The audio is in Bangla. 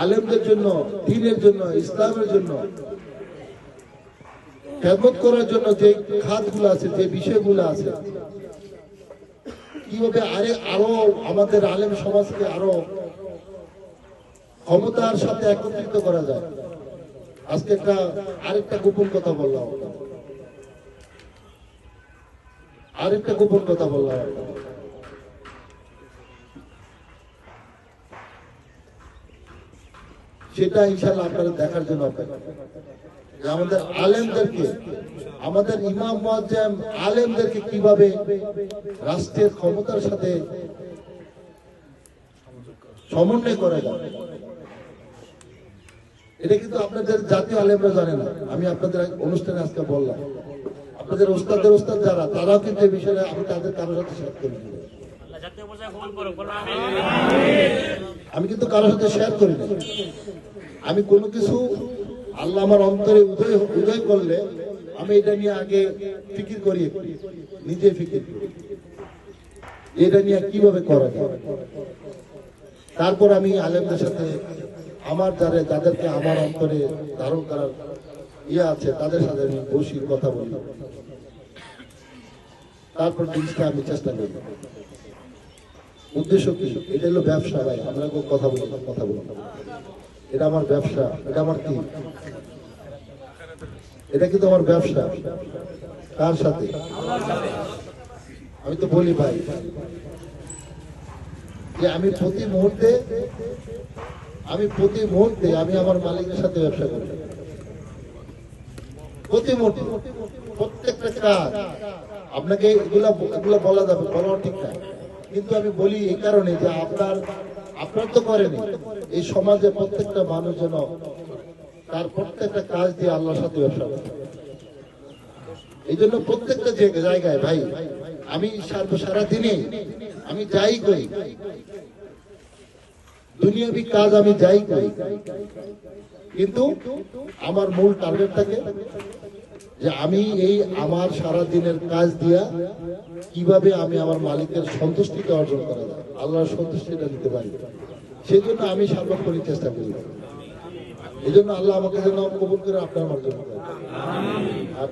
আলেমদের জন্য, দ্বীনের জন্য, ইসলামের জন্য খেদমত করার জন্য যে খাতগুলো আছে, যে বিষয়গুলো আছে, কিভাবে আরো আমাদের আলেম সমাজকে আরো ক্ষমতার সাথে একত্রিত করা যায়। আজকে আরেকটা গোপন কথা বললাম, সেটা ইনশাআল্লাহ আপনারা দেখার জন্য আমাদের আলেমদেরকে, আমাদের ইমাম মুয়াজ্জিম আলেমদেরকে কিভাবে রাষ্ট্রের ক্ষমতার সাথে সমন্বয় করা যায়, এটা কিন্তু আপনাদের জাতীয় আলেমরা জানে না। আমি আপনাদের অনুষ্ঠানে আজকে বললাম, আপনাদের ওস্তাদের ওস্তাদ যারা, তারাও কিন্তু এই বিষয়ে আমি তাদের কারোর সাথে শেয়ার করি, আমি কিন্তু কারোর সাথে শেয়ার করি না। আমি কোনো কিছু আল্লাহ আমার অন্তরে উদয় করলে আমি এটা নিয়ে আগে ফিকির করি, নিজে ফিকির করি এটা নিয়ে কিভাবে করা যায়। তারপর আমি আলেমদের সাথে আমার যাদেরকে আমার অন্তরে ধারণ করার আছে, তাদের সাথে আমি বসি, কথা বলি, তারপর জিনিসটা আমি চেষ্টা করি। উদ্দেশ্য কি? এটা হলো ব্যবসা ভাই, আমরা কথা বলি, এটা আমার ব্যবসা, এটা আমার কি, এটা কিন্তু আমার ব্যবসা। কার সাথে? আমি তো বলি ভাই যে আমি প্রতি মুহূর্তে আমি আমার মালিকের সাথে ব্যবসা করি, প্রতি মুহূর্তে প্রত্যেকটা কাজ। আপনাকে এগুলা বলা যাবে, বলা ঠিক না, কিন্তু আমি বলি এই কারণে যে আপনার তো করেনি, এই সমাজে প্রত্যেকটা মানুষ যেন তার প্রত্যেকটা কাজ দিয়ে আল্লাহর সাথে ব্যবসা করে। এই জন্য প্রত্যেকটা জায়গায় ভাই আমি সারাদিনে আমি যাই করি, দুনিয়াবি কাজ আমি যাই করি, কিন্তু আমার মূল টার্গেট থাকে যে আমি এই আমার সারাদিনের কাজ দিয়া কিভাবে আমি আমার মালিকের সন্তুষ্টিটা অর্জন করা যায়, আল্লাহর সন্তুষ্টিটা দিতে পারি, সেই জন্য আমি সর্বোপরি চেষ্টা করি। এই জন্য আল্লাহ আমাকে যেন কবুল করে আপনার মাধ্যমে।